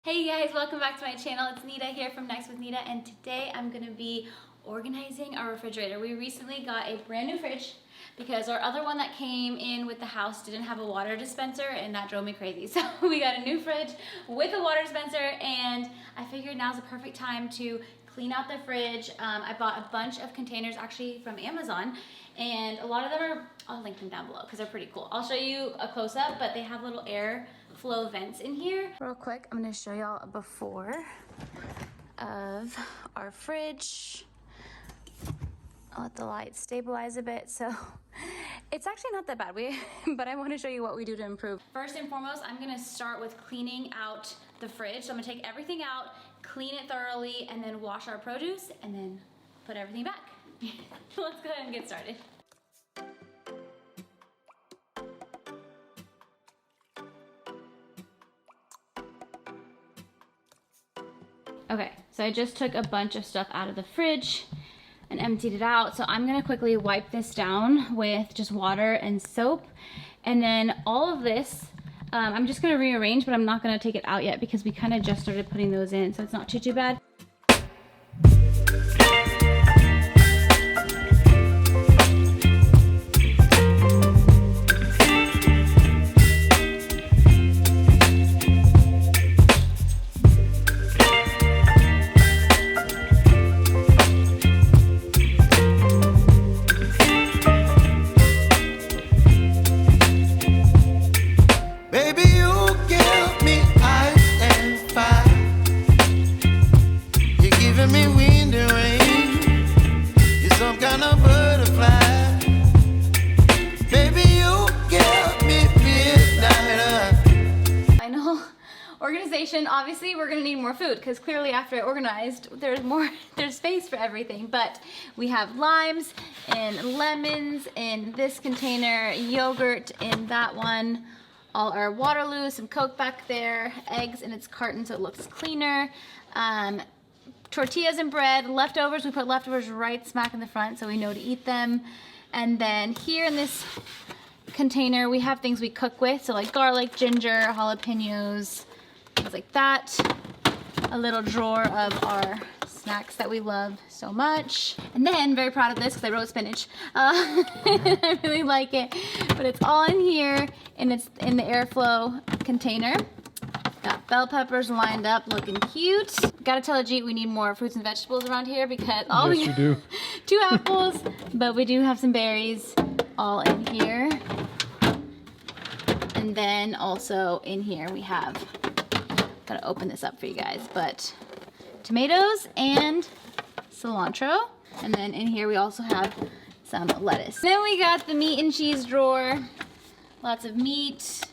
Hey guys, welcome back to my channel. It's Nita here from Next with Nita, and today I'm going to be organizing our refrigerator. We recently got a brand new fridge because our other one that came in with the house didn't have a water dispenser, and that drove me crazy. So we got a new fridge with a water dispenser, and I figured now's the perfect time to clean out the fridge. I bought a bunch of containers actually from Amazon, and a lot of them are, I'll link them down below because they're pretty cool. I'll show you a close-up, but they have little air flow vents in here. Real quick, I'm gonna show y'all a before of our fridge. I'll let the light stabilize a bit. So it's actually not that bad, but I want to show you what we do to improve. First and foremost, I'm gonna start with cleaning out the fridge. So I'm gonna take everything out, clean it thoroughly, and then wash our produce, and then put everything back. Let's go ahead and get started. Okay, so I just took a bunch of stuff out of the fridge and emptied it out. So I'm gonna quickly wipe this down with just water and soap. And then all of this, I'm just gonna rearrange, but I'm not gonna take it out yet because we kind of just started putting those in, so it's not too bad. Organization, obviously we're gonna need more food because clearly after I organized there's space for everything, but we have limes and lemons in this container, yogurt in that one, all our Waterloo, some Coke back there, eggs in its carton so it looks cleaner, tortillas and bread, leftovers, we put leftovers right smack in the front so we know to eat them. And then here in this container we have things we cook with, so like garlic, ginger, jalapenos, things like that. A little drawer of our snacks that we love so much. And then, very proud of this because I wrote spinach. I really like it. But it's all in here, and it's in the airflow container. Got bell peppers lined up, looking cute. Gotta tell Ajit we need more fruits and vegetables around here because all yes, you do. 2 apples, but we do have some berries all in here. And then also in here we have, gotta open this up for you guys, but tomatoes and cilantro. And then in here we also have some lettuce. Then we got the meat and cheese drawer. Lots of meat,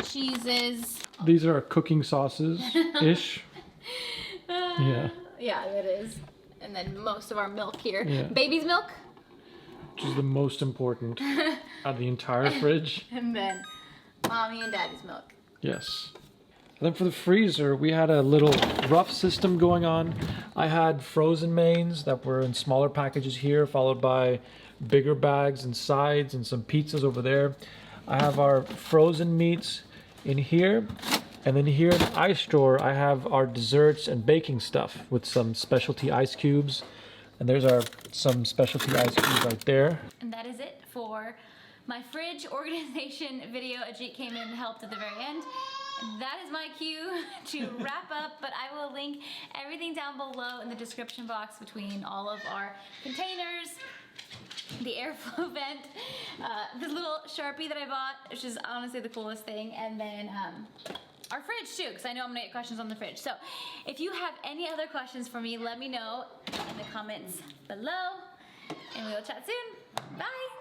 cheeses. These are cooking sauces-ish. Yeah. Yeah, it is. And then most of our milk here. Yeah. Baby's milk. Which is the most important out of the entire fridge. And then mommy and daddy's milk. Yes. And then for the freezer, we had a little rough system going on. I had frozen mains that were in smaller packages here, followed by bigger bags and sides and some pizzas over there. I have our frozen meats in here. And then here in the ice drawer, I have our desserts and baking stuff with some specialty ice cubes. And there's some specialty ice cubes right there. And that is it for my fridge organization video. Ajit came in and helped at the very end. That is my cue to wrap up, but I will link everything down below in the description box between all of our containers, the airflow vent, this little Sharpie that I bought, which is honestly the coolest thing, and then our fridge too, because I know I'm gonna get questions on the fridge. So if you have any other questions for me, let me know in the comments below, and we will chat soon. Bye!